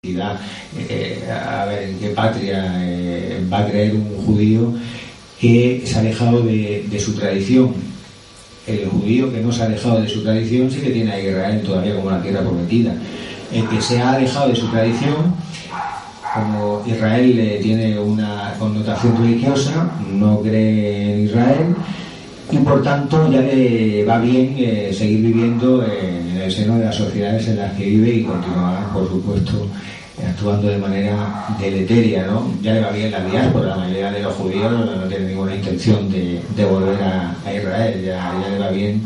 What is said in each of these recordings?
A ver en qué patria va a creer un judío que se ha alejado de su tradición. El judío que no se ha alejado de su tradición sí que tiene a Israel todavía como la tierra prometida. El que se ha alejado de su tradición, como Israel tiene una connotación religiosa, no cree en Israel y por tanto ya le va bien seguir viviendo en el seno de las sociedades en las que vive y continuar, por supuesto, actuando de manera deleteria, ¿no? Ya le va bien la diáspora, la mayoría de los judíos no tienen ninguna intención de volver a Israel, ya le va bien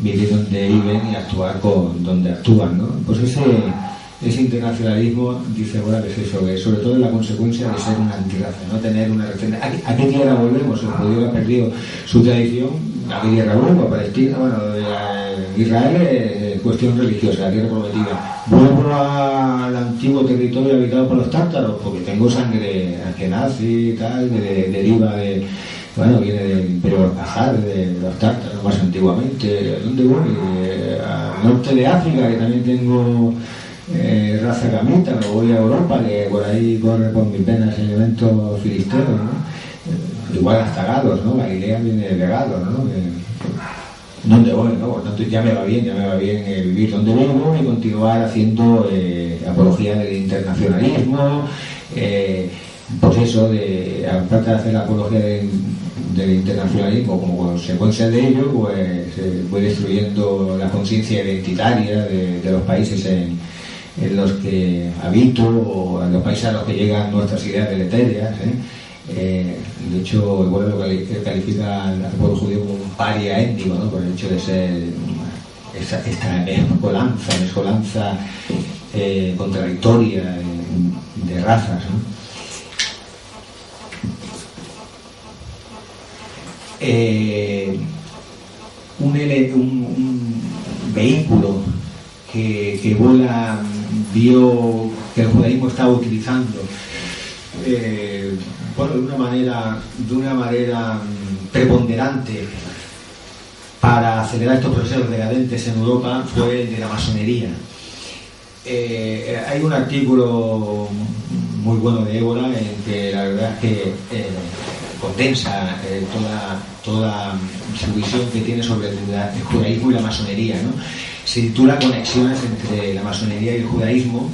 vivir donde viven y actuar donde actúan, ¿no? Pues ese internacionalismo, dice ahora que es eso, que sobre todo es la consecuencia de ser una antirraza, no tener una referencia. ¿A qué tierra volvemos? El judío ha perdido su tradición. ¿A qué tierra vuelvo? Palestina, bueno, Israel es cuestión religiosa, la tierra prometida. Vuelvo al antiguo territorio habitado por los tártaros, porque tengo sangre nazi y tal, que deriva de, bueno, viene del Imperio Khazar, de los tártaros más antiguamente. ¿Dónde voy? Al norte de África, que también tengo raza camita. Me voy a Europa, que por ahí corre por mis venas el evento filisteo, ¿no? Igual hasta Galos, ¿no? Galilea viene de Galos, ¿no? ¿Dónde voy, no? Por tanto ya me va bien vivir donde vivo y continuar haciendo apología del internacionalismo, pues eso, aparte de hacer la apología del internacionalismo, como consecuencia de ello, pues voy destruyendo la conciencia identitaria de los países en los que habito o en los países a los que llegan nuestras ideas deleterias, de hecho, igual lo califica al pueblo judío como un paria étnico, ¿no? Por el hecho de ser esta mezcolanza contradictoria de razas, ¿no? Un vehículo que Bola vio que el judaísmo estaba utilizando bueno, de una manera preponderante para acelerar estos procesos decadentes en Europa fue el de la masonería. Hay un artículo muy bueno de Évola en que la verdad es que condensa toda su visión que tiene sobre el judaísmo y la masonería, ¿no? Se titula Conexiones entre la masonería y el judaísmo.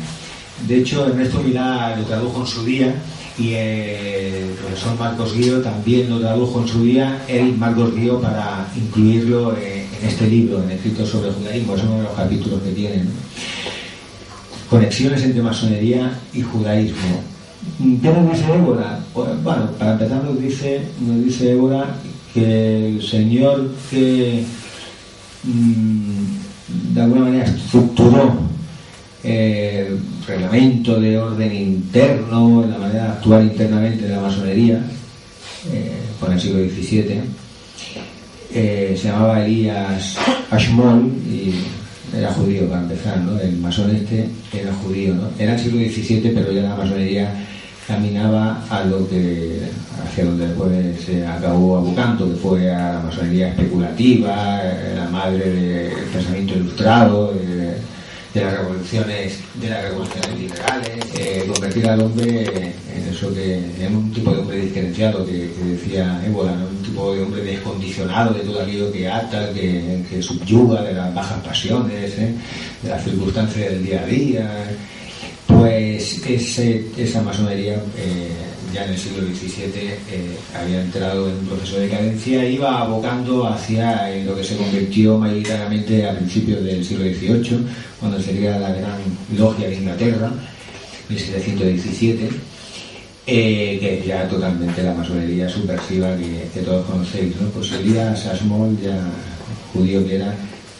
De hecho, Ernesto Milá lo tradujo en su día y el profesor Marcos Guío también lo tradujo en su día, Marcos Guío, para incluirlo en este libro, en Escritos sobre el judaísmo. Es uno de los capítulos que tienen, ¿no? Conexiones entre masonería y judaísmo. ¿Qué nos dice Évola? Pues, bueno, para empezar nos dice Évola que el señor que de alguna manera estructuró el reglamento de orden interno, la manera de actuar internamente de la masonería, por el siglo XVII, se llamaba Elías Ashmole y era judío, para empezar, ¿no? El masón era judío, ¿no? Era el siglo XVII, pero ya la masonería caminaba hacia donde después se acabó abocando, que fue a la masonería especulativa, la madre del pensamiento ilustrado, de las revoluciones liberales, convertir al hombre en un tipo de hombre diferenciado que decía Évola, ¿no? Un tipo de hombre descondicionado de todo aquello que ata, que subyuga, de las bajas pasiones, de las circunstancias del día a día. Pues esa masonería ya en el siglo XVII había entrado en un proceso de decadencia e iba abocando hacia lo que se convirtió mayoritariamente a principios del siglo XVIII, cuando sería la Gran Logia de Inglaterra, 1717, que es ya totalmente la masonería subversiva que todos conocéis, ¿no? Pues Elías Ashmole, ya judío que era,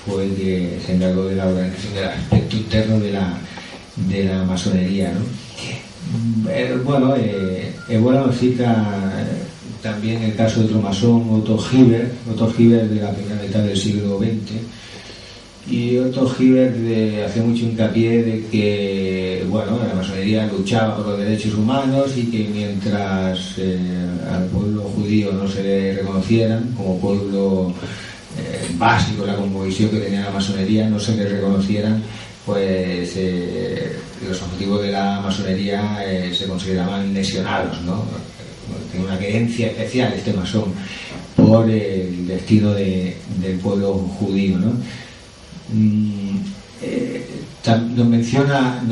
fue el que se encargó de la organización del aspecto interno de la masonería, ¿no? Bueno, Évola nos cita también el caso de otro masón, Otto Hieber de la primera mitad del siglo XX, y Otto Hieber hace mucho hincapié de que, bueno, la masonería luchaba por los derechos humanos y que mientras al pueblo judío no se le reconocieran como pueblo básico, la cosmovisión que tenía la masonería, no se le reconocieran, pues los objetivos de la masonería se consideraban lesionados, ¿no? Tiene una creencia especial este masón por el destino del pueblo judío, ¿no? Nos menciona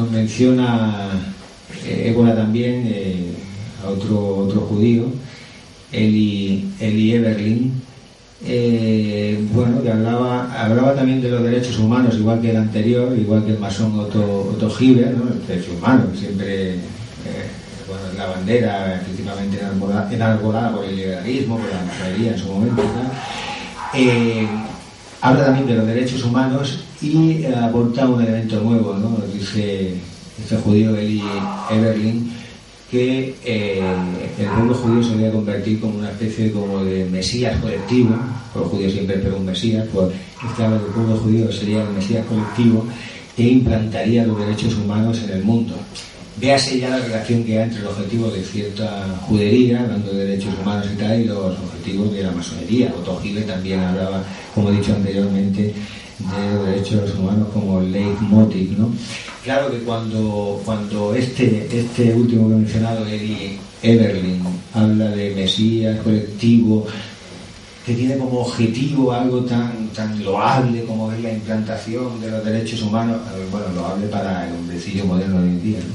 Évola también a otro judío, Eli Eberlin, bueno, que hablaba también de los derechos humanos, igual que el anterior, igual que el masón Otto Hiber, ¿no? El derecho humano, siempre bueno, la bandera principalmente enarbolada por el liberalismo, por la masonería en su momento, ¿no? Habla también de los derechos humanos y aporta un elemento nuevo, ¿no? Dice este judío Eli Eberlin que el pueblo judío se debe convertir como una especie como de mesías colectivo. Los judíos siempre esperan un mesías, pues este habla del pueblo judío sería el mesías colectivo e implantaría los derechos humanos en el mundo. Véase ya la relación que hay entre los objetivos de cierta judería, hablando de derechos humanos y tal, y los objetivos de la masonería. Otto Hiber también hablaba, como he dicho anteriormente, de los derechos humanos como leitmotiv, ¿no? Claro que cuando este último que he mencionado, Eli Eberlin, habla de mesías colectivo, que tiene como objetivo algo tan loable como es la implantación de los derechos humanos, bueno, loable para el hombrecillo moderno de hoy en día, ¿no?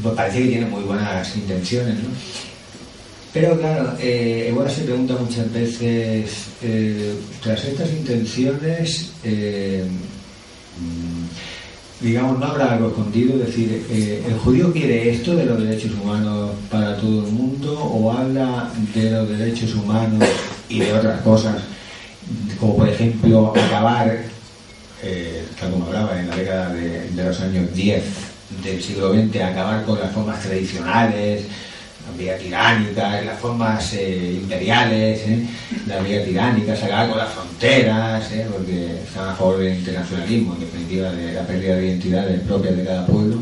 Pues parece que tiene muy buenas intenciones, ¿no? Pero claro, Évola se pregunta muchas veces, tras estas intenciones, digamos, no habrá algo escondido, es decir, ¿el judío quiere esto de los derechos humanos para todo el mundo o habla de los derechos humanos y de otras cosas, como por ejemplo acabar, tal como hablaba en la década de los años 10 del siglo XX, acabar con las formas tradicionales, la vía tiránica, las formas imperiales, la vía tiránica, acabar con las fronteras, porque están a favor del internacionalismo, en definitiva de la pérdida de identidades propias de cada pueblo.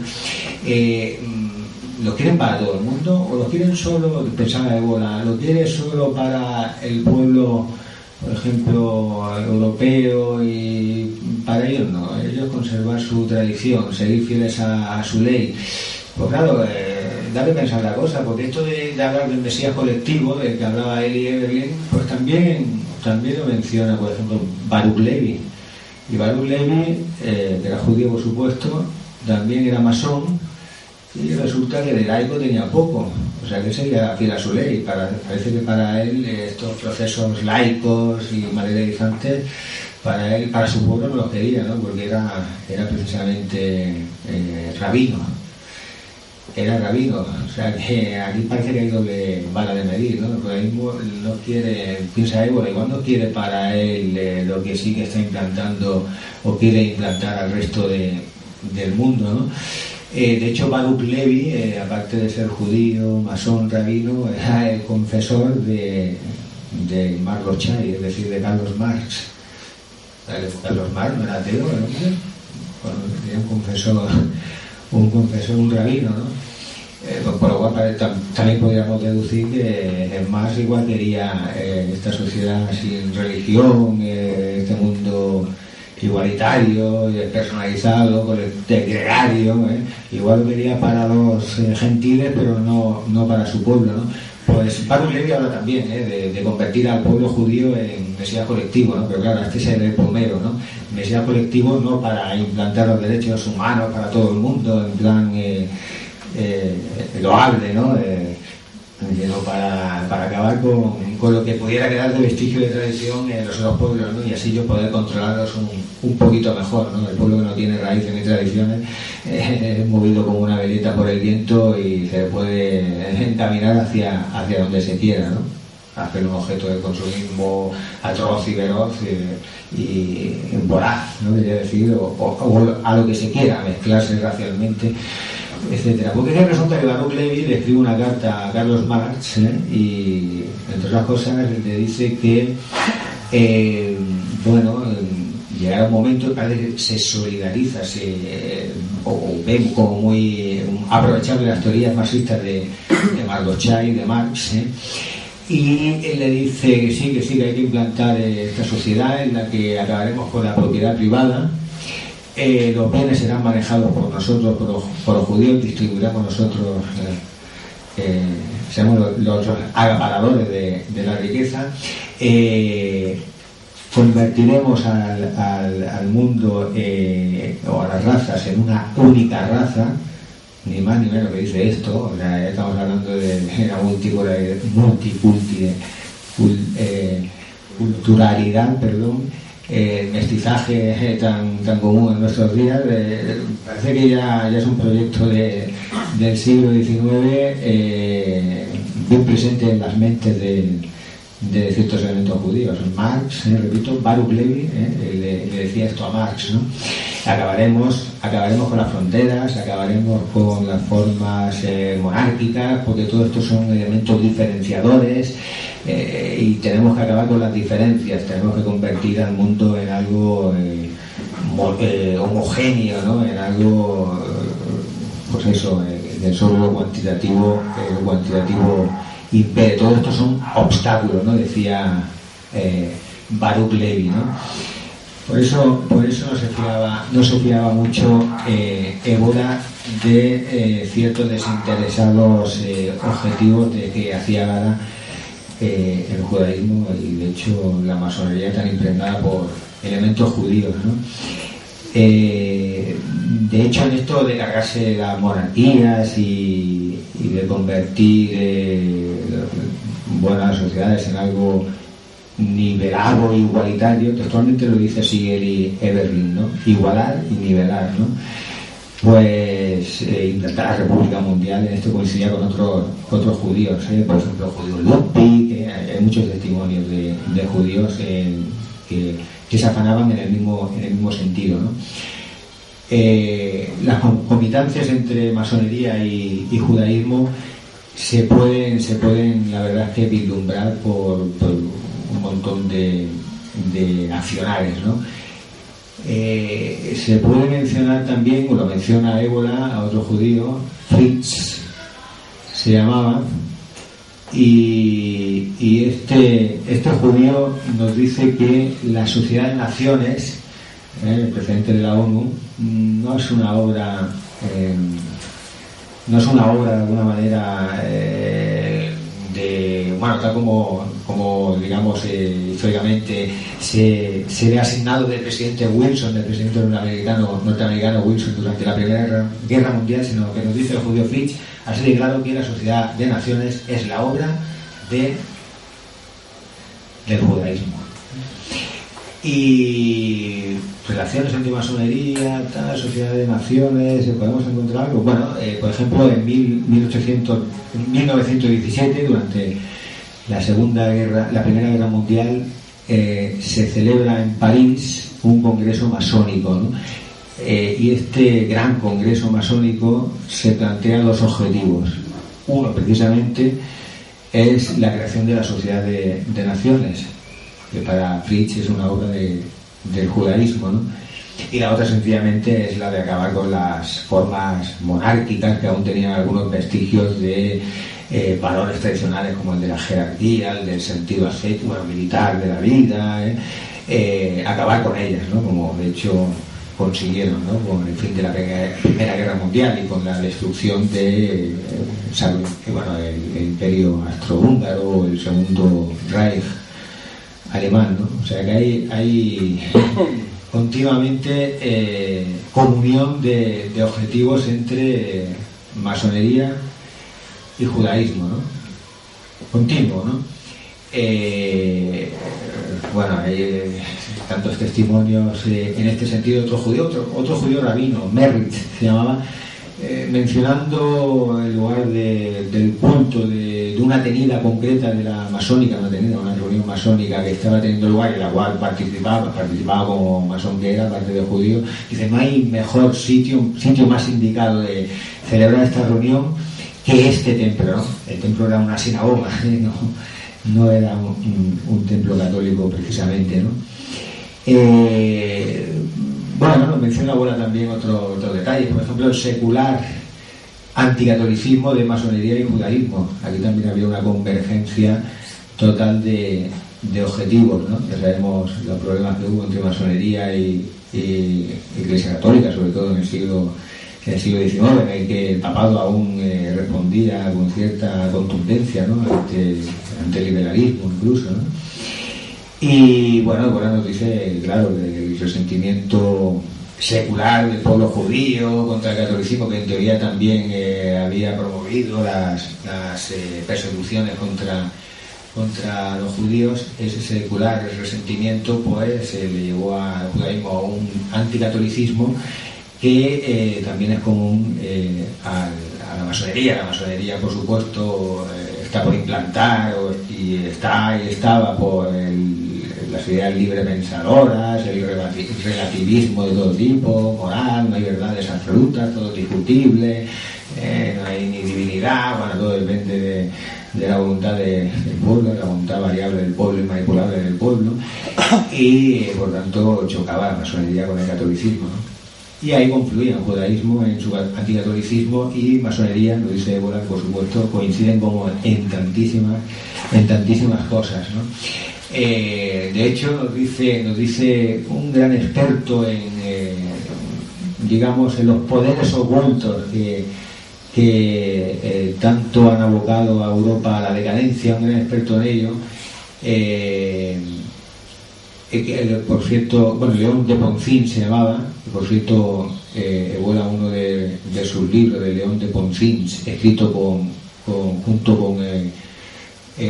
¿Lo quieren para todo el mundo o lo quieren solo, pensaba Évola, lo quiere solo para el pueblo, por ejemplo, europeo, y para ellos no, ellos conservar su tradición, seguir fieles a su ley? Pues claro, da que pensar la cosa, porque esto de hablar del mesías colectivo, del que hablaba Eli Eberlin, pues también lo menciona, por ejemplo, Baruch Levi. Y Baruch Levi, que era judío por supuesto, también era masón, y resulta que de laico tenía poco, o sea que seguía fiel a su ley. Parece que para él estos procesos laicos y materializantes, para su pueblo no los quería, ¿no? Porque era precisamente rabino. Era rabino, o sea que aquí parece que hay doble vara de medir, ¿no? Porque ahí no quiere, piensa Évola, igual no quiere para él lo que sí que está implantando o quiere implantar al resto del mundo, ¿no? De hecho, Baruch Levi, aparte de ser judío, masón, rabino, era el confesor de Marc Rothschild, es decir, de Carlos Marx. Carlos Marx no era ateo, ¿no? Bueno, tenía un confesor, un rabino, ¿no? Por lo cual también podríamos deducir que Marx igual quería esta sociedad sin religión, este mundo igualitario, despersonalizado, gregario, igual lo quería para los gentiles, pero no para su pueblo, ¿no? Pues Baruch Levi habla también de convertir al pueblo judío en mesías colectivo, ¿no? Pero claro, este es el primero, ¿no? Mesías colectivo no para implantar los derechos humanos para todo el mundo, en plan loable, ¿no? Sino para acabar con lo que pudiera quedar de vestigio de tradición en los otros pueblos, ¿no? Y así yo poder controlarlos un poquito mejor, ¿no? El pueblo que no tiene raíces ni tradiciones es movido como una veleta por el viento y se puede encaminar hacia donde se quiera, ¿no? Hacer un objeto de consumismo atroz y veloz y voraz, ¿no? Quería decir, o a lo que se quiera, mezclarse racialmente, etcétera. Porque es que resulta que Baruch Levi le escribe una carta a Carlos Marx, y entre otras cosas le dice que llegará un momento que se solidariza, o ve como muy aprovechable las teorías marxistas de Marc Rothschild y de Marx, y él le dice que sí, que hay que implantar esta sociedad en la que acabaremos con la propiedad privada, los bienes serán manejados por nosotros, por los judíos, distribuiremos nosotros, seremos los acaparadores de la riqueza, convertiremos al mundo o a las razas en una única raza, ni más ni menos que dice esto. O sea, estamos hablando de la multiculturalidad, el mestizaje tan común en nuestros días. Parece que ya es un proyecto del siglo XIX, bien presente en las mentes de ciertos elementos judíos. Marx, repito, Baruch Levy le decía esto a Marx, ¿no? Acabaremos con las fronteras, acabaremos con las formas monárquicas, porque todo esto son elementos diferenciadores, y tenemos que acabar con las diferencias, tenemos que convertir al mundo en algo homogéneo, ¿no? En algo, pues eso, del solo lo cuantitativo impere. Todo esto son obstáculos, ¿no? Decía Baruch Levy, ¿no? Por eso no se fiaba mucho Évola de ciertos desinteresados objetivos de que hacía gala el judaísmo, y de hecho la masonería tan impregnada por elementos judíos, ¿no? De hecho, en esto de cargarse las monarquías y de convertir buenas sociedades en algo nivelado e igualitario, textualmente lo dice Sigel Eberlin, ¿no? Igualar y nivelar, ¿no? Pues implantar la República Mundial, en esto coincidía con otros judíos, por ejemplo el judío Lupi, que hay muchos testimonios de judíos que se afanaban en el mismo sentido, ¿no? Las concomitancias entre masonería y judaísmo se pueden, la verdad es que vislumbrar por un montón de accionarios, ¿no? Se puede mencionar también, lo menciona Évola, a otro judío, Fritz se llamaba, y este judío nos dice que la Sociedad de Naciones, el presidente de la ONU, no es una obra de alguna manera tal como digamos históricamente se le ha asignado del presidente Wilson, del presidente norteamericano Wilson durante la Primera Guerra Mundial, sino que nos dice el judío Fritz, así de claro que la Sociedad de Naciones es la obra del judaísmo. Y relaciones entre masonería, Sociedad de Naciones, ¿podemos encontrar algo? Bueno, por ejemplo, en 1917, durante la Primera Guerra Mundial, se celebra en París un congreso masónico, ¿no? Y este gran congreso masónico se plantea dos objetivos. Uno, precisamente, es la creación de la Sociedad de Naciones, que para Fritz es una obra del judaísmo, ¿no? Y la otra, sencillamente, es la de acabar con las formas monárquicas que aún tenían algunos vestigios de valores tradicionales, como el de la jerarquía, el del sentido ascético, militar de la vida, acabar con ellas, ¿no? Como de hecho consiguieron, ¿no? Con el fin de la Primera Guerra Mundial y con la destrucción de el Imperio Austrohúngaro, el Segundo Reich alemán, ¿no? O sea que hay continuamente comunión de objetivos entre masonería y judaísmo, ¿no? Continuo, ¿no? Hay tantos testimonios en este sentido. Otro judío rabino, Merritt se llamaba, mencionando el lugar del culto de una tenida concreta de la masónica, una reunión masónica que estaba teniendo lugar, en la cual participaba como masón que era, parte de judío. Dice, no hay mejor sitio más indicado de celebrar esta reunión que este templo, ¿no? El templo era una sinagoga, no era un templo católico precisamente, ¿no? Nos menciona ahora también otro detalle, por ejemplo, el secular anticatolicismo de masonería y judaísmo. Aquí también había una convergencia total de objetivos, ¿no? Ya sabemos los problemas que hubo entre masonería y Iglesia Católica, sobre todo en el siglo XIX, en el que el papado aún respondía con cierta contundencia, ¿no?, ante el liberalismo incluso, ¿no? Y bueno, nos dice, claro, del resentimiento secular del pueblo judío contra el catolicismo, que en teoría también había promovido las persecuciones contra los judíos. Ese secular resentimiento pues le llevó al judaísmo a un anticatolicismo que también es común a la masonería. La masonería, por supuesto, está por implantar y estaba por las ideas librepensadoras, el relativismo de todo tipo, moral, no hay verdades absolutas, todo es discutible, no hay ni divinidad, bueno, todo depende de la voluntad del pueblo, de la voluntad variable del pueblo y manipulable del pueblo, y por tanto chocaba la masonería con el catolicismo, ¿no? Y ahí confluían judaísmo en su anticatolicismo y masonería, lo dice Évola, por supuesto, coinciden como en tantísimas cosas, ¿no? De hecho nos dice un gran experto en digamos en los poderes ocultos que tanto han abocado a Europa a la decadencia, un gran experto en ello, por cierto, bueno, León de Poncín se llamaba, por cierto, Évola, uno de sus libros de León de Poncín, escrito junto con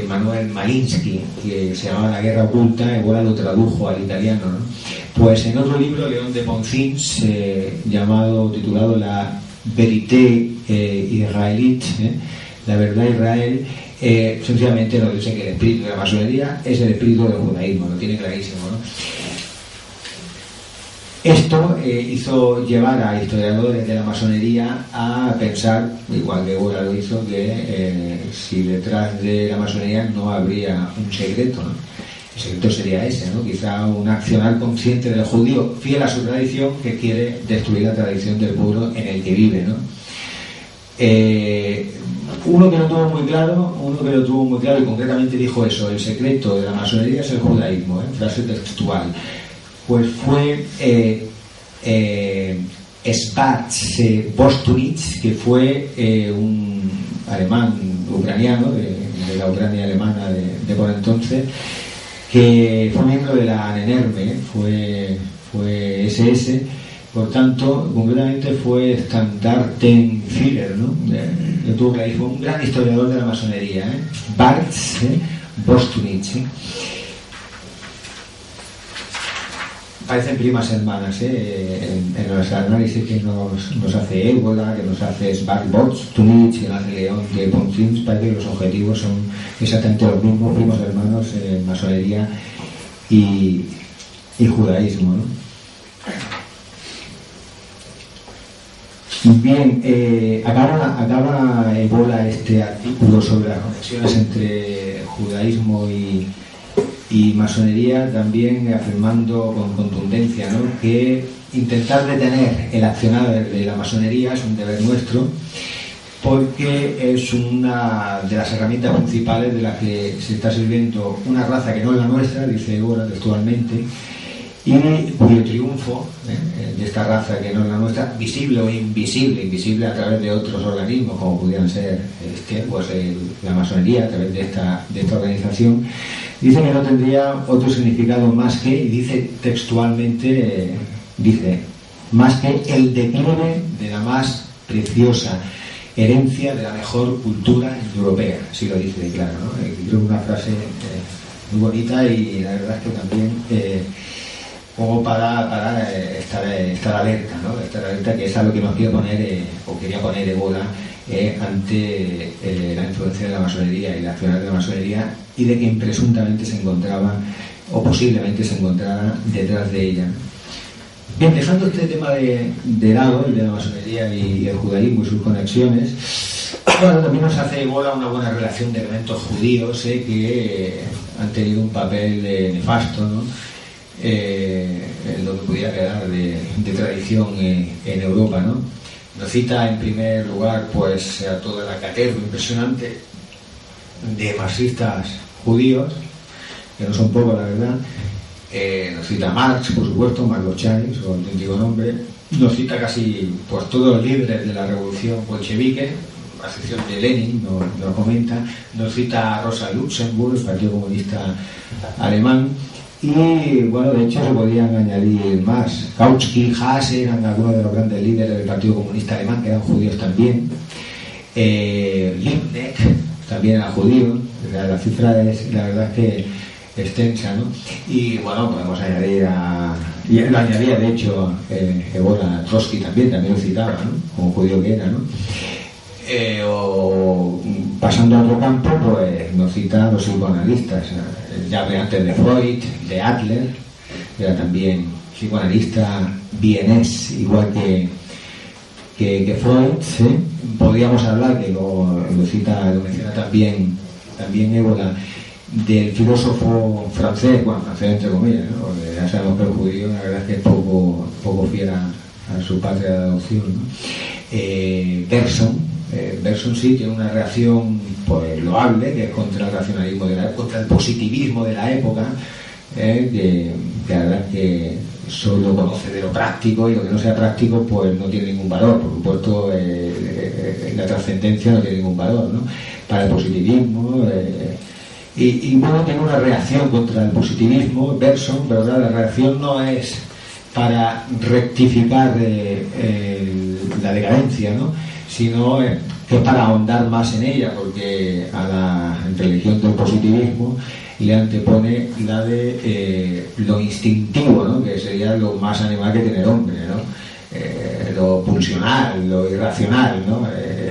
Manuel Malinsky, que se llamaba La Guerra Oculta, Évola lo tradujo al italiano, ¿no? Pues en otro libro, León de Poncín, titulado La Vérité Israélite, la verdad Israel, sencillamente nos dice que el espíritu de la masonería es el espíritu del judaísmo, lo tiene clarísimo, ¿no? Esto hizo llevar a historiadores de la masonería a pensar, igual que Évola lo hizo, que si detrás de la masonería no habría un secreto, ¿no? El secreto sería ese, ¿no? Quizá un accionar consciente del judío fiel a su tradición que quiere destruir la tradición del pueblo en el que vive, ¿no? Uno que lo tuvo muy claro y concretamente dijo eso: el secreto de la masonería es el judaísmo, frase textual. Pues fue Spatz Bostunitz, que fue un alemán ucraniano de la Ucrania alemana de por entonces, que fue miembro de la ANENERME, fue SS, por tanto, concretamente fue Standartenführer, ¿no? Fue un gran historiador de la masonería, Bartz Bostunitz. Parecen primas hermanas, en los análisis que nos hace Évola, que nos hace Bostunitz, que nos hace León de Poncín. Parece que los objetivos son exactamente los mismos, primos hermanos en masonería y judaísmo, ¿no? Bien, acaba Évola este artículo sobre las conexiones entre judaísmo y masonería también afirmando con contundencia, ¿no?, que intentar detener el accionar de la masonería es un deber nuestro, porque es una de las herramientas principales de las que se está sirviendo una raza que no es la nuestra, dice Évola textualmente, y cuyo triunfo de esta raza que no es la nuestra, visible o invisible a través de otros organismos como pudieran ser la masonería, a través de esta organización, dice que no tendría otro significado más que, y dice textualmente, más que el declive de la más preciosa herencia de la mejor cultura europea. Así lo dice, claro, ¿no? Creo que es una frase muy bonita, y la verdad es que también como para estar alerta, ¿no? Estar alerta, que es algo que nos quiere poner, o quería poner Évola ante la influencia de la masonería y la acción de la masonería, y de quien presuntamente se encontraba, o posiblemente se encontrara detrás de ella. Bien, dejando este tema de lado, el de la masonería y el judaísmo y sus conexiones, bueno, también nos hace Évola una buena relación de elementos judíos que han tenido un papel nefasto, ¿no?, en lo que pudiera quedar de tradición en Europa, ¿no? Nos cita en primer lugar pues a toda la caterva impresionante de marxistas judíos, que no son pocos, la verdad, nos cita Marx, por supuesto, Margovchanin, su auténtico nombre, nos cita casi pues todos los líderes de la revolución bolchevique, a excepción de Lenin, nos comenta, nos cita a Rosa Luxemburg, el Partido Comunista Alemán, y bueno, de hecho se podían añadir más. Kautsky, Haas eran algunos de los grandes líderes del Partido Comunista Alemán, que eran judíos también. Liebknecht también era judío. La cifra es, la verdad es que extensa, ¿no? Y bueno, podemos añadir y lo añadía de hecho Evola Trotsky también lo citaba, ¿no? Como judío que era, ¿no? O pasando a otro campo, pues nos cita a los psicoanalistas. Ya hablé antes de Freud, de Adler, que era también psicoanalista vienés, igual que Freud, ¿sí? Podríamos hablar, que lo menciona también Ébola, del filósofo francés, bueno, francés entre comillas, ¿no? Porque ya sabemos que el judío, la verdad es que es poco fiel a su patria de adopción, ¿no? Bergson sí tiene una reacción pues loable, que es contra el racionalismo contra el positivismo de la época, que la verdad es que solo conoce de lo práctico, y lo que no sea práctico pues no tiene ningún valor. Por supuesto, la trascendencia no tiene ningún valor, ¿no? Para el positivismo, y bueno, tiene una reacción contra el positivismo, Bergson, ¿verdad? La reacción no es para rectificar la decadencia, ¿no? Sino que es para ahondar más en ella, porque a la religión del positivismo le antepone la de lo instintivo, ¿no? Que sería lo más animal que tiene el hombre, ¿no? Lo pulsional, lo irracional, ¿no?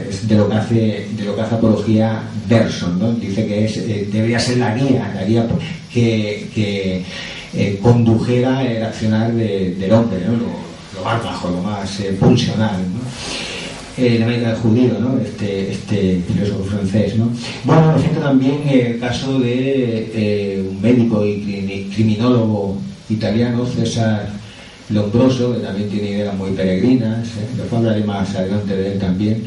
Es de lo que hace apología Bergson, ¿no? Dice que debería ser la guía que condujera el accionar del hombre, ¿no? Lo más bajo, lo más pulsional, ¿no? En América del judío, ¿no? Este filósofo francés, ¿no? Bueno, nos cita también el caso de un médico y criminólogo italiano, César Lombroso, que también tiene ideas muy peregrinas, después hablaré más adelante de él también.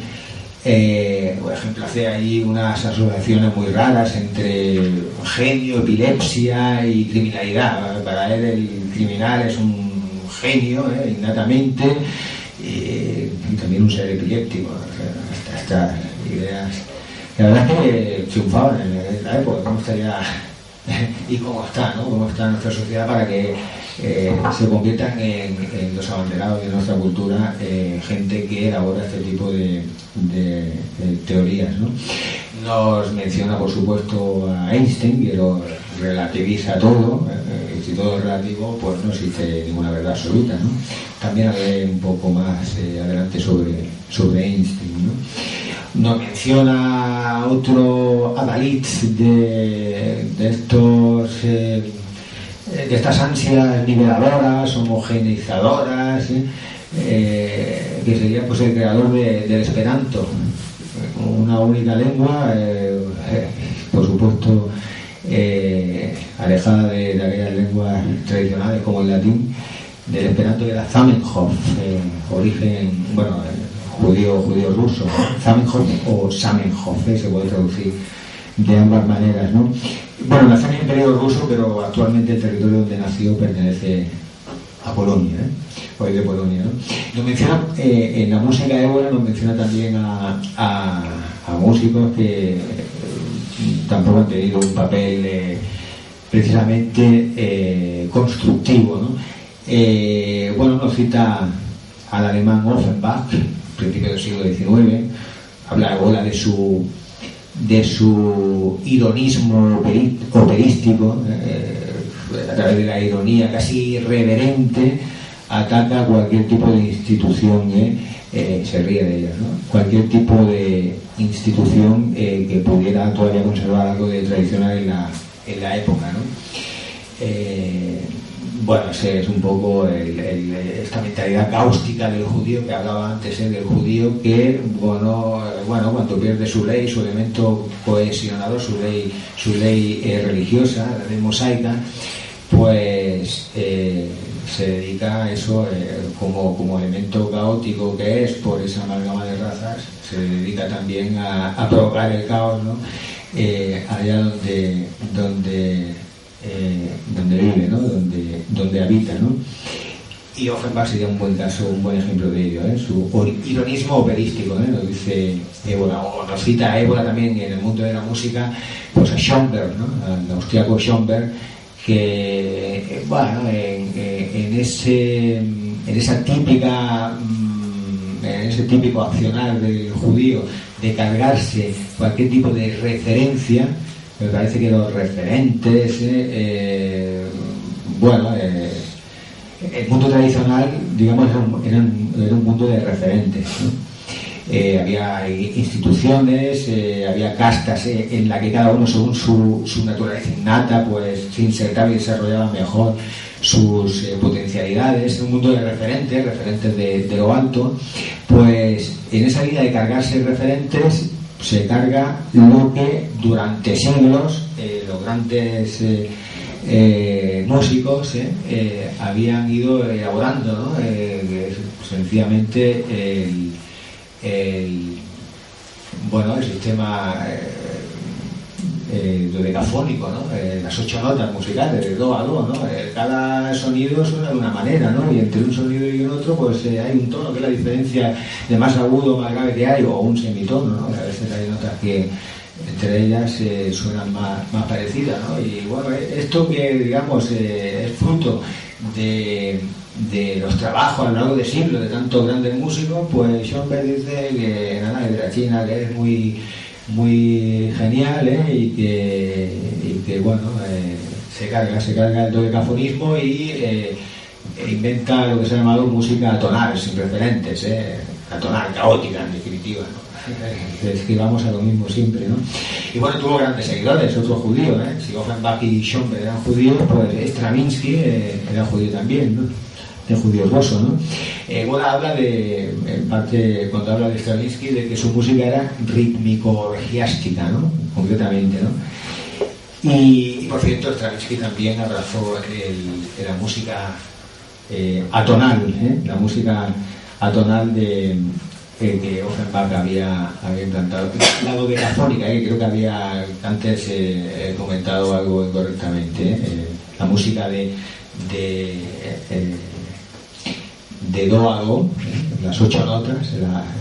Por ejemplo, hace ahí unas asociaciones muy raras entre genio, epilepsia y criminalidad. Para él el criminal es un genio, innatamente, y también un ser epiléptico. O sea, estas ideas, la verdad es que triunfaban en la época. ¿Cómo estaría y cómo está, ¿no? Cómo está nuestra sociedad para que se conviertan en los abanderados de nuestra cultura, gente que elabora este tipo de teorías, ¿no? Nos menciona, por supuesto, a Einstein, que lo relativiza todo. Si todo es relativo, pues no existe ninguna verdad absoluta, ¿no? También hablaré un poco más adelante sobre Einstein, ¿no? Nos menciona otro adalid de estas ansias niveladoras, homogeneizadoras, que sería pues el creador del Esperanto, una única lengua, por supuesto alejada de aquellas lenguas tradicionales como el latín, del Esperanto, que era Zamenhof, origen, bueno, judío ruso, Zamenhof o Zamenhof, se puede traducir de ambas maneras, ¿no? Bueno, nació en el Imperio Ruso, pero actualmente el territorio donde nació pertenece a Polonia, hoy de Polonia, ¿no? Nos menciona, en la música de Ébola nos menciona también a músicos que tampoco han tenido un papel precisamente constructivo, ¿no? Bueno, nos cita al alemán Offenbach, principio del siglo XIX, habla Ébola de su ironismo operístico, a través de la ironía casi irreverente, ataca a cualquier tipo de institución, se ríe de ella, ¿no? Cualquier tipo de institución que pudiera todavía conservar algo de tradicional en la época, ¿no? Bueno, ese es un poco esta mentalidad cáustica del judío que hablaba antes, del judío que, bueno, cuando pierde su ley, su elemento cohesionador, su ley religiosa, la ley mosaica, pues se dedica a eso, como elemento caótico que es, por esa amalgama de razas, se dedica también a provocar el caos, ¿no? Allá donde donde vive, ¿no? Donde habita, ¿no? Y Offenbach sería un buen caso, un buen ejemplo de ello, su ironismo operístico, nos dice Ébola, o nos cita a Ébola también en el mundo de la música, pues a Schoenberg, ¿no? Al austriaco Schoenberg, que bueno, en ese típico accionar del judío de cargarse cualquier tipo de referencia, me parece que los referentes, el mundo tradicional, digamos, era un mundo de referentes, ¿no? Había instituciones, había castas en la que cada uno, según su naturaleza innata, pues se insertaba y desarrollaba mejor sus potencialidades. Un mundo de referentes de lo alto. Pues en esa vida de cargarse referentes se carga lo que durante siglos los grandes músicos habían ido elaborando, ¿no? Sencillamente el sistema dodecafónico, ¿no? Las 8 notas musicales de do a do, ¿no? Cada sonido suena de una manera, ¿no? Y entre un sonido y un otro pues hay un tono, que es la diferencia de más agudo o más grave que hay, o un semitono, ¿no? A veces hay notas que entre ellas suenan más parecidas, ¿no? Y bueno, esto que digamos es fruto de los trabajos a lo largo de siglos de tantos grandes músicos, pues Schoenberg dice que nada, de la China, que es muy genial, y que bueno, se carga el dodecafonismo y inventa lo que se ha llamado música atonal, sin referentes, atonal, caótica en definitiva, ¿no? Es que vamos a lo mismo siempre, ¿no? Y bueno, tuvo grandes seguidores, otros judíos, si Offenbach y Schoenberg eran judíos, pues Stravinsky era judío también, ¿no? De judío ruso, ¿no? Bueno, habla en parte, cuando habla de Stravinsky, de que su música era rítmico-orgiástica, ¿no? Concretamente, ¿no? Y por cierto, Stravinsky también abrazó la música atonal, la música atonal que Offenbach había implantado. La dodecafónica, que creo que había antes comentado algo incorrectamente, la música de do a do, las 8 notas,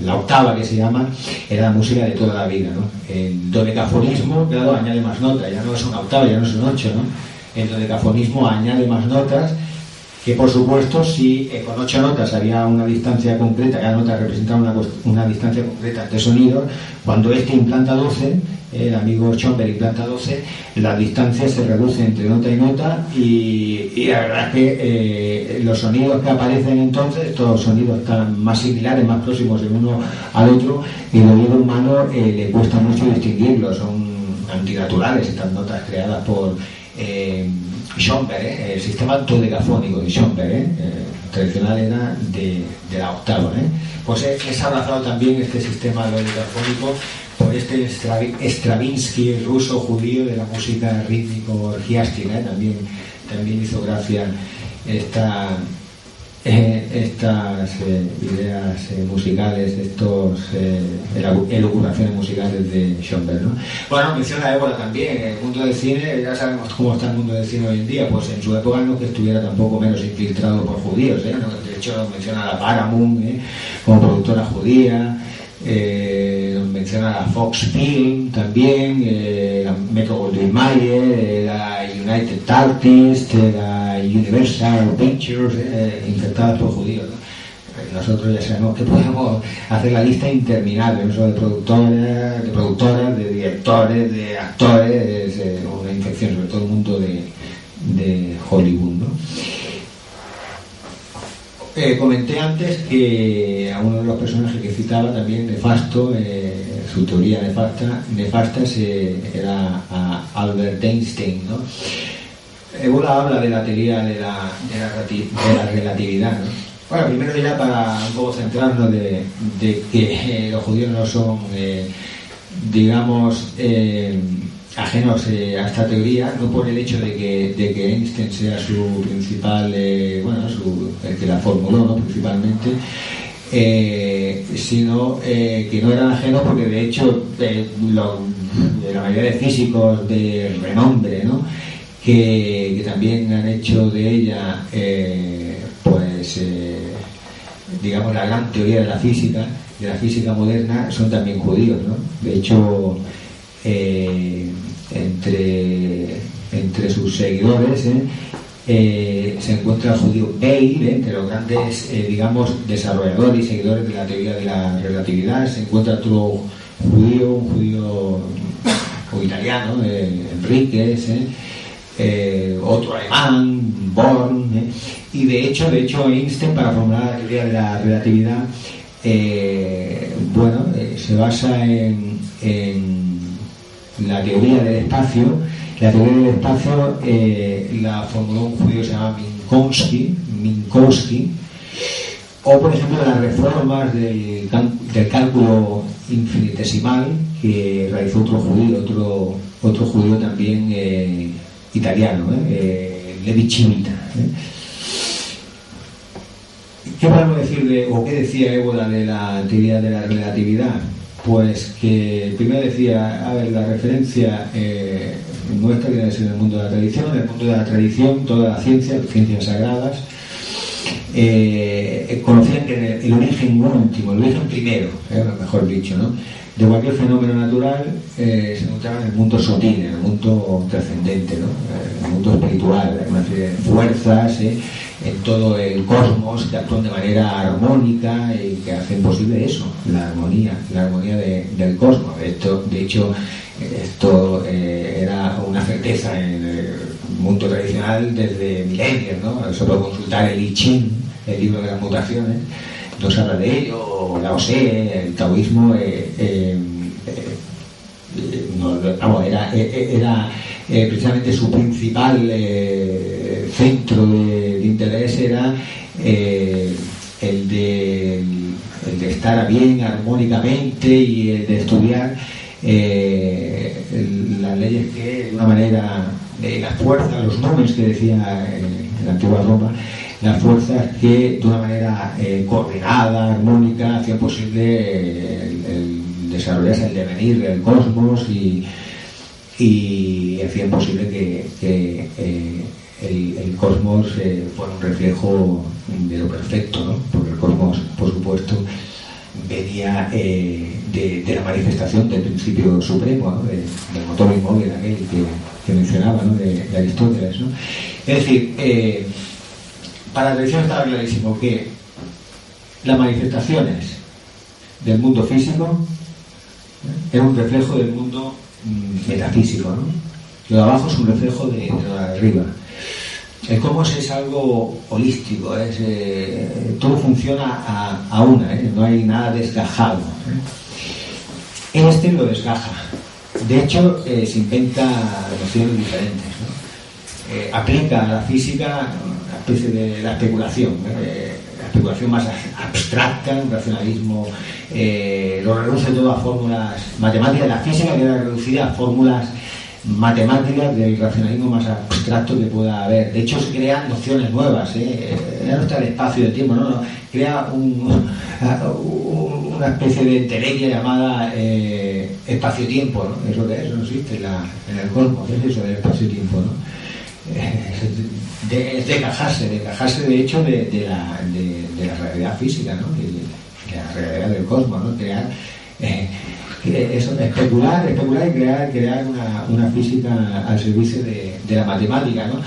la octava que se llama, era la música de toda la vida, ¿no? El dodecafonismo, claro, añade más notas, ya no es una octava, ya no son 8, ¿no? El dodecafonismo añade más notas, que por supuesto, si con 8 notas había una distancia concreta, cada nota representaba una distancia concreta de sonidos, cuando implanta 12, el amigo Schoenberg implanta 12, las distancias se reducen entre nota y nota, y la verdad es que los sonidos que aparecen entonces, estos sonidos están más similares, más próximos el uno al otro, y el oído humano le cuesta mucho distinguirlos, son antinaturales estas notas creadas por Schoenberg, el sistema dodecafónico de Schoenberg, tradicional era de la octava, pues es abrazado también este sistema dodecafónico por este Stravinsky, el ruso judío de la música rítmico-orgiástica, también hizo gracia estas ideas musicales, elucubraciones musicales de Schoenberg, ¿no? Bueno, menciona a Ébola también, el mundo del cine, ya sabemos cómo está el mundo del cine hoy en día, pues en su época no que estuviera tampoco menos infiltrado por judíos, ¿no? De hecho menciona a la Paramount como productora judía, menciona a Fox Film también, la Metro-Goldwyn-Mayer, la United Artists, la Universal Pictures, infectadas por judíos, ¿no? Nosotros ya sabemos que podemos hacer la lista interminable, no solo de productoras, de directores, de actores, una infección sobre todo el mundo de Hollywood, ¿no? Comenté antes que a uno de los personajes que citaba también nefasto, su teoría nefasta era a Albert Einstein, ¿no? Ébola habla de la teoría de la relatividad, ¿no? Bueno, primero ya para un poco centrarnos de que los judíos no son, digamos, ajenos a esta teoría, no por el hecho de que Einstein sea su principal, el que la formuló, ¿no? Principalmente, sino que no eran ajenos porque de hecho la mayoría de físicos de renombre, ¿no? que también han hecho de ella, digamos, la gran teoría de la física moderna, son también judíos, ¿no? De hecho, entre sus seguidores se encuentra el judío Weil, entre los grandes, digamos, desarrolladores y seguidores de la teoría de la relatividad. Se encuentra otro judío, un judío o italiano, Enríquez, otro alemán, Born, y de hecho Einstein, para formular la teoría de la relatividad, se basa en la teoría del espacio. La teoría del espacio la formuló un judío que se llama Minkowski, o por ejemplo las reformas del cálculo infinitesimal que realizó otro judío también italiano, Levi Civita. ¿Qué podemos decir qué decía Évola de la teoría de la relatividad? Pues que primero decía, la referencia nuestra tiene que ser en el mundo de la tradición. En el mundo de la tradición, toda la ciencia, ciencias sagradas, conocían que el origen último, el origen primero, mejor dicho, ¿no?, de cualquier fenómeno natural se encontraba en el mundo sutil, en el mundo trascendente, ¿no?, en el mundo espiritual. Hay una serie de fuerzas en todo el cosmos que actúan de manera armónica y que hacen posible eso, la armonía del cosmos. De hecho, esto era una certeza en el mundo tradicional desde milenios, ¿no? Se puede consultar el I Ching, el libro de las mutaciones, nos habla de ello, o Lao Tse, el taoísmo. Era precisamente su principal centro de interés era el de estar bien armónicamente y el de estudiar las leyes que de una manera, las fuerzas, los números que decía en la antigua Roma, las fuerzas que de una manera coordinada, armónica, hacían posible el desarrollarse, el devenir del cosmos y hacían posible que el cosmos fuera un reflejo de lo perfecto, ¿no? Porque el cosmos, por supuesto, venía de la manifestación del principio supremo, ¿no?, del motor inmóvil aquel que mencionaba, ¿no?, de Aristóteles, ¿no? Es decir, para la tradición estaba clarísimo que las manifestaciones del mundo físico eran un reflejo del mundo metafísico, ¿no? Lo de abajo es un reflejo de lo de arriba. El cosmos es algo holístico, todo funciona a una, no hay nada desgajado. Lo desgaja. De hecho, se inventa nociones diferentes, ¿no? Aplica a la física una especie de la especulación más abstracta, un racionalismo, lo reduce todo a fórmulas matemáticas. La física queda reducida a fórmulas matemáticas del racionalismo más abstracto que pueda haber. De hecho, se crean nociones nuevas, ya no está el espacio y el tiempo, no, crea una especie de entelequia llamada espacio-tiempo, ¿no? Es lo que es, no existe en el cosmos, es eso del espacio-tiempo, ¿no? Es desgajarse de hecho de la realidad física, ¿no?, de la realidad del cosmos, ¿no? Crear especular y crear una física al servicio de la matemática, ¿no?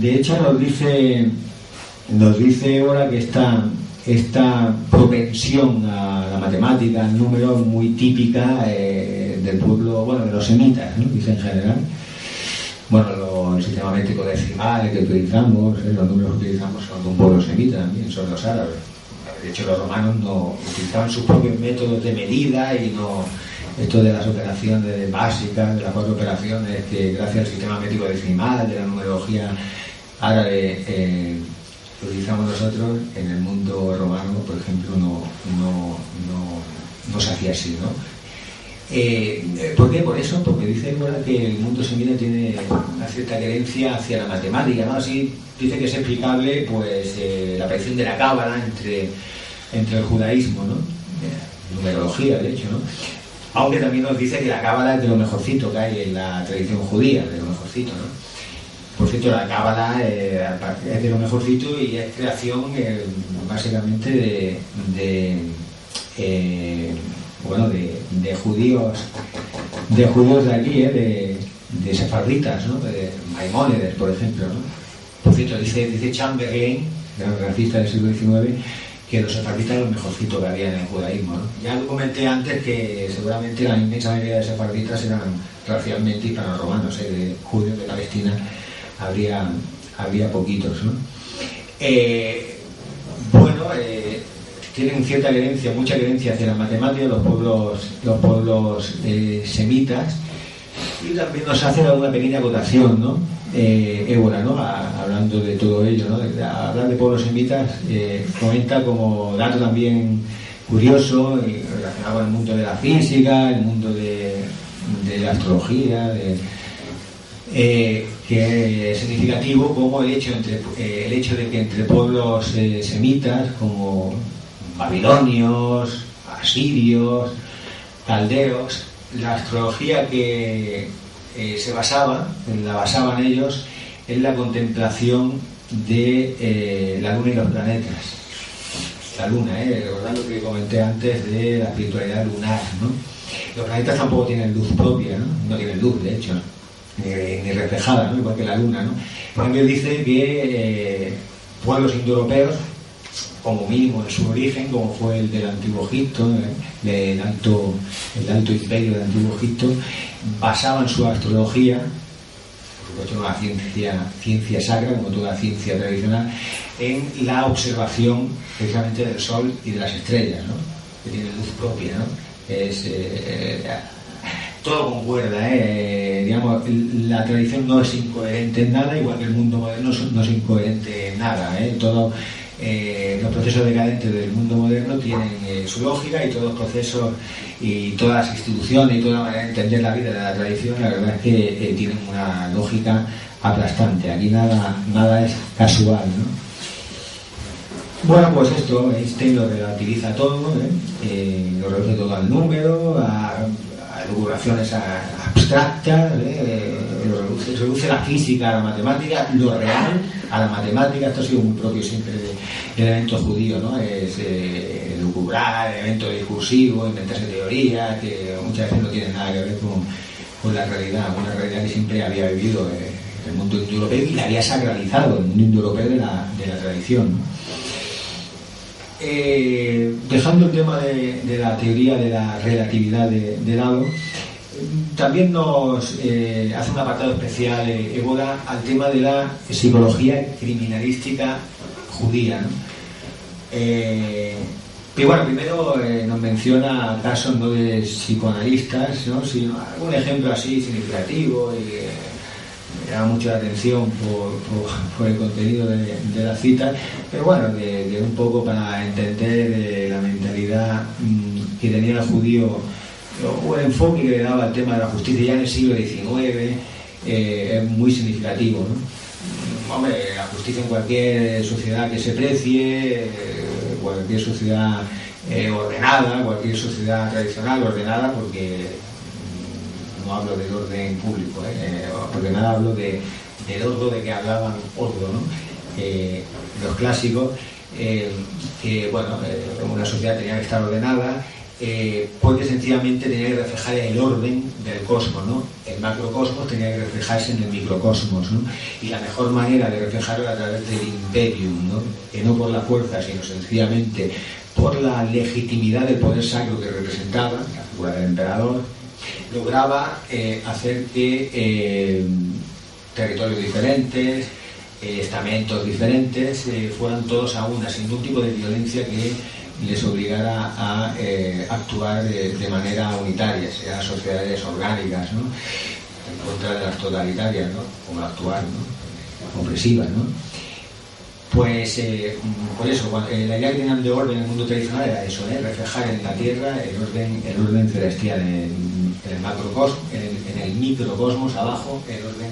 De hecho, nos dice ahora que esta propensión a la matemática, al número, es muy típica del pueblo, de los semitas, ¿no?, dice en general. El sistema métrico decimal que utilizamos, los números que utilizamos son de un pueblo semita también, son los árabes. De hecho, los romanos no utilizaban sus propios métodos de medida y no esto de las operaciones básicas, de las 4 operaciones que gracias al sistema métrico decimal, de la numerología árabe, que utilizamos nosotros, en el mundo romano, por ejemplo, no se hacía así, ¿no? ¿Por qué? Por eso, porque dice que el mundo semita tiene una cierta creencia hacia la matemática, ¿no? Así dice que es explicable, pues, la aparición de la cábala entre el judaísmo, ¿no? Numerología, de hecho, ¿no? Aunque también nos dice que la cábala es de lo mejorcito que hay en la tradición judía, de lo mejorcito, ¿no? Por cierto, la cábala es de lo mejorcito y es creación básicamente de judíos de aquí, de sefarditas, ¿no? De Maimónides, por ejemplo, ¿no? Por cierto, dice Chamberlain, gran grafista del siglo XIX, que los sefarditas eran lo mejorcito que había en el judaísmo, ¿no? Ya lo comenté antes que seguramente la inmensa mayoría de sefarditas eran racialmente hispanorromanos, de judíos de Palestina habría poquitos, ¿no? Tienen cierta herencia, mucha herencia hacia la matemática, los pueblos semitas, y también nos hace una pequeña acotación, ¿no? Ébola, ¿no? Hablando de todo ello, ¿no? Hablar de pueblos semitas, comenta como dato también curioso relacionado con el mundo de la física, el mundo de la astrología, que es significativo como el hecho de que entre pueblos semitas como babilonios, asirios, caldeos, la astrología que la basaban ellos en la contemplación de la luna y los planetas. La luna, recordando lo que comenté antes de la espiritualidad lunar, ¿no? Los planetas tampoco tienen luz propia, ¿no? No tienen luz, de hecho, ni reflejada, ¿no? Igual que la luna, ¿no? En cambio dice que pueblos indoeuropeos, como mínimo en su origen, como fue el del Antiguo Egipto, el alto imperio del Antiguo Egipto, basaban su astrología, por supuesto una ciencia sacra, como toda ciencia tradicional, en la observación precisamente del Sol y de las estrellas, ¿no? Que tienen luz propia, ¿no? Todo concuerda, digamos, la tradición no es incoherente en nada, igual que el mundo moderno no es incoherente en nada, todo. Los procesos decadentes del mundo moderno tienen su lógica, y todos los procesos y todas las instituciones y toda la manera de entender la vida de la tradición, la verdad es que tienen una lógica aplastante. Aquí nada es casual, ¿no? Bueno, pues esto Einstein lo relativiza todo, lo reduce todo al número, a elucubraciones abstractas, reduce la física a la matemática, lo real a la matemática. Esto ha sido muy propio siempre del evento judío, ¿no? Es elucubrar, evento discursivo, inventarse teorías que muchas veces no tienen nada que ver con la realidad, una realidad que siempre había vivido el mundo indoeuropeo y la había sacralizado el mundo indoeuropeo de la tradición, ¿no? Dejando el tema de la teoría de la relatividad de lado, también nos hace un apartado especial Ébola al tema de la psicología criminalística judía, ¿no? Pero bueno, primero nos menciona casos no de psicoanalistas, ¿no? Sino algún ejemplo así significativo y me llama mucho la atención por el contenido de la cita, pero bueno, de un poco para entender la mentalidad que tenía el judío, o el enfoque que le daba al tema de la justicia ya en el siglo XIX, es muy significativo, ¿no? Hombre, la justicia en cualquier sociedad que se precie, cualquier sociedad ordenada, cualquier sociedad tradicional ordenada, porque no hablo del orden público, ordenada, hablo del ordo de que hablaban ordo, ¿no? Los clásicos, que bueno, una sociedad tenía que estar ordenada, porque sencillamente tenía que reflejar el orden del cosmos, ¿no? El macrocosmos tenía que reflejarse en el microcosmos, ¿no? Y la mejor manera de reflejarlo era a través del imperium, ¿no? Que no por la fuerza, sino sencillamente por la legitimidad del poder sacro que representaba, la figura del emperador, lograba hacer que territorios diferentes, estamentos diferentes, fueran todos a una, sin ningún tipo de violencia que les obligara a actuar de manera unitaria, sean sociedades orgánicas, ¿no? En contra de las totalitarias, ¿no? Como la actual, ¿no? Opresivas, ¿no? Pues por eso, la idea que tenían de orden en el mundo tradicional era eso, reflejar en la Tierra el orden celestial, en el macrocosmos, en el microcosmos abajo, el orden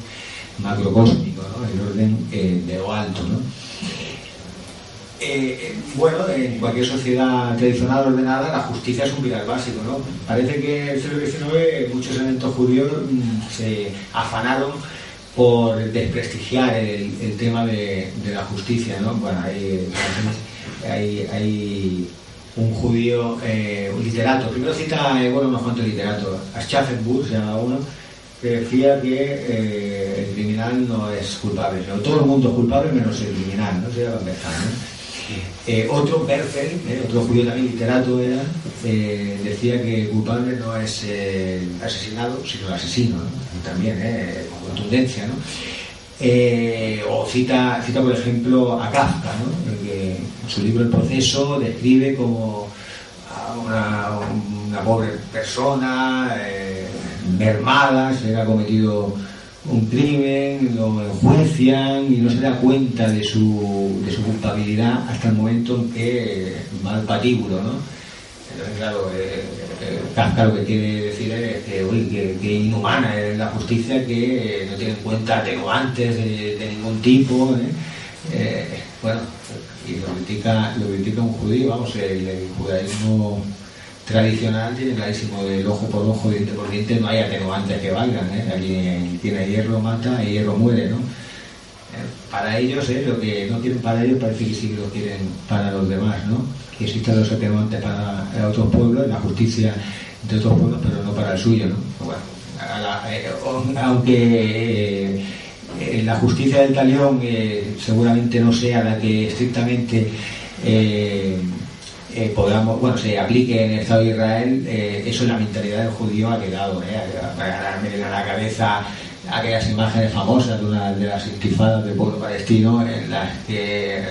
macrocósmico, ¿no? El orden de lo alto, ¿no? Bueno, en cualquier sociedad tradicional ordenada, la justicia es un pilar básico, ¿no? Parece que en el siglo XIX muchos eventos judíos se afanaron por desprestigiar el tema de la justicia, ¿no? Bueno, hay un judío, un literato, primero cita unos cuantos literatos, Aschaffenburg se llama uno, que decía que el criminal no es culpable, ¿no? Todo el mundo es culpable menos el criminal, ¿no? Se llama empezar, ¿no? Otro, Berfeld, otro judío también literato era, decía que el culpable no es el asesinado, sino el asesino, ¿no? Y también, con contundencia, ¿no? O cita, por ejemplo, a Kafka, ¿no? Que en su libro El proceso describe como a una pobre persona mermada, se le ha cometido un crimen, lo enjuician y no se da cuenta de su culpabilidad hasta el momento en que va al patíbulo, ¿no? Entonces, claro, Kafka lo que quiere decir es que inhumana es la justicia, que no tiene en cuenta atenuantes de ningún tipo, bueno, y lo critica un judío, vamos, el judaísmo tradicional tiene clarísimo del ojo por ojo, diente por diente, no hay atenuantes que valgan, aquí tiene hierro mata y hierro muere, ¿no? Para ellos, lo que no quieren para ellos parece que sí que lo quieren para los demás, ¿no? Que existan los atenuantes para otros pueblos, la justicia de otros pueblos, pero no para el suyo, ¿no? Bueno, aunque la justicia del talión seguramente no sea la que estrictamente se aplique en el Estado de Israel, eso en la mentalidad del judío ha quedado, para ganarme a la cabeza aquellas imágenes famosas de las intifadas del pueblo palestino, en las que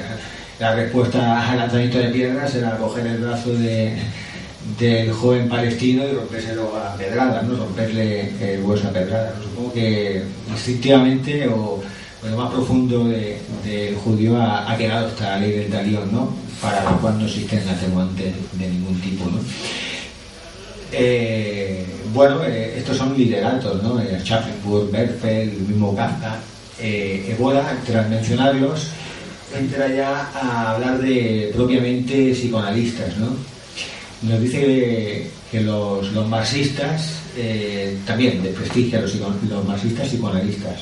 la respuesta al lanzamiento de piedras era coger el brazo del joven palestino y rompérselo a pedradas, ¿no? Romperle el hueso a pedradas, ¿no? Supongo que instintivamente o en lo más profundo del judío ha quedado esta ley del talión, ¿no? Para lo cual no existen atenuantes de ningún tipo, ¿no? Estos son literatos, ¿no? Schaffenburg, Berfeld, el mismo Kafka. Ebola, tras mencionarlos, entra ya a hablar de propiamente psicoanalistas, ¿no? Nos dice que los marxistas también desprestigian los marxistas psicoanalistas,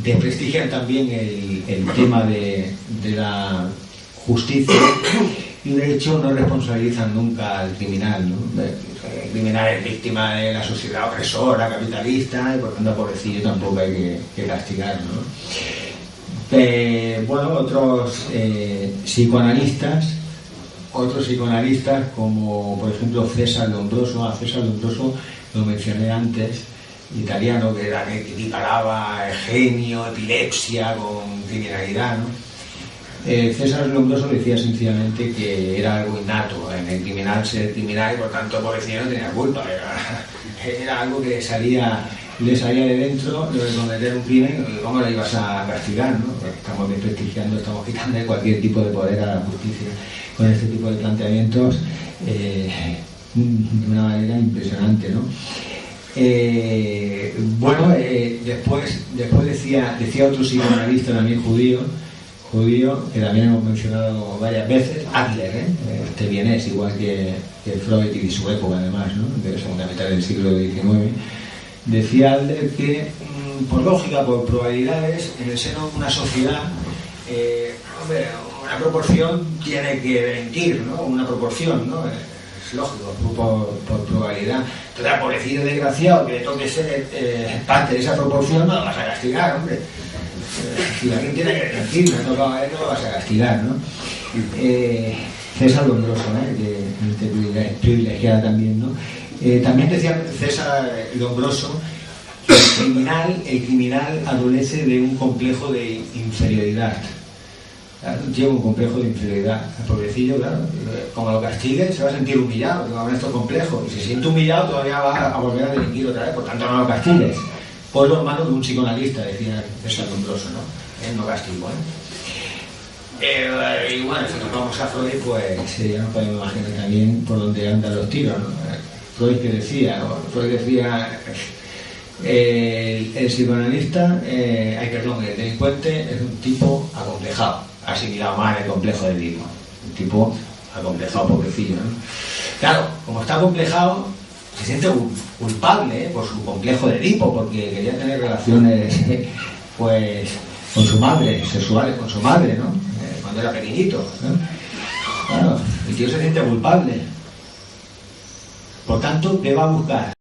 desprestigian también el tema de la justicia y de hecho no responsabilizan nunca al criminal, ¿no? El criminal es víctima de la sociedad opresora, capitalista, y por tanto pobrecillo tampoco hay que castigar, ¿no? Otros psicoanalistas como por ejemplo César Lombroso. A César Lombroso lo mencioné antes, italiano, que equiparaba genio, epilepsia con criminalidad, ¿no? César Lombroso decía sencillamente que era algo innato en el criminal ser criminal y por tanto pobrecillo no tenía culpa, era algo que le salía de dentro de cometer un crimen. ¿Cómo lo ibas a castigar, no? Estamos desprestigiando, estamos quitando cualquier tipo de poder a la justicia con este tipo de planteamientos de una manera impresionante, ¿no? Después decía otro psicoanalista también judío, que también hemos mencionado varias veces, Adler, este vienés, igual que Freud y su época además, ¿no? De la segunda mitad del siglo XIX. Decía Adler que, por lógica, por probabilidades, en el seno de una sociedad, una proporción tiene que mentir, ¿no? Una proporción, ¿no? Es lógico, por probabilidad. Entonces, al pobrecillo desgraciado que le toque ser parte de esa proporción, no lo vas a castigar, hombre. Si alguien tiene que mentir, no lo vas a castigar, ¿no? César Lombroso, que privilegiada también, ¿no? También decía César Lombroso que el criminal adolece de un complejo de inferioridad. Claro, lleva un complejo de inferioridad. El pobrecillo, claro, como lo castigue, se va a sentir humillado con estos complejos. Y si se siente humillado, todavía va a volver a delinquir otra vez, por tanto no lo castigues. Por los manos de un psicoanalista, decía César Lombroso, ¿no? Él no castigó, y bueno, si nos vamos a Freud, pues ya nos podemos imaginar también por dónde andan los tiros, ¿no? Freud decía, el psicoanalista, el delincuente es un tipo acomplejado, asimilado mal el complejo de Edipo, un tipo acomplejado, pobrecillo, ¿no? Claro, como está acomplejado, se siente culpable por su complejo de Edipo, porque quería tener relaciones pues con su madre, sexuales con su madre, ¿no? Cuando era pequeñito, ¿no? Claro, el tío se siente culpable. Por tanto, ¿qué va a buscar?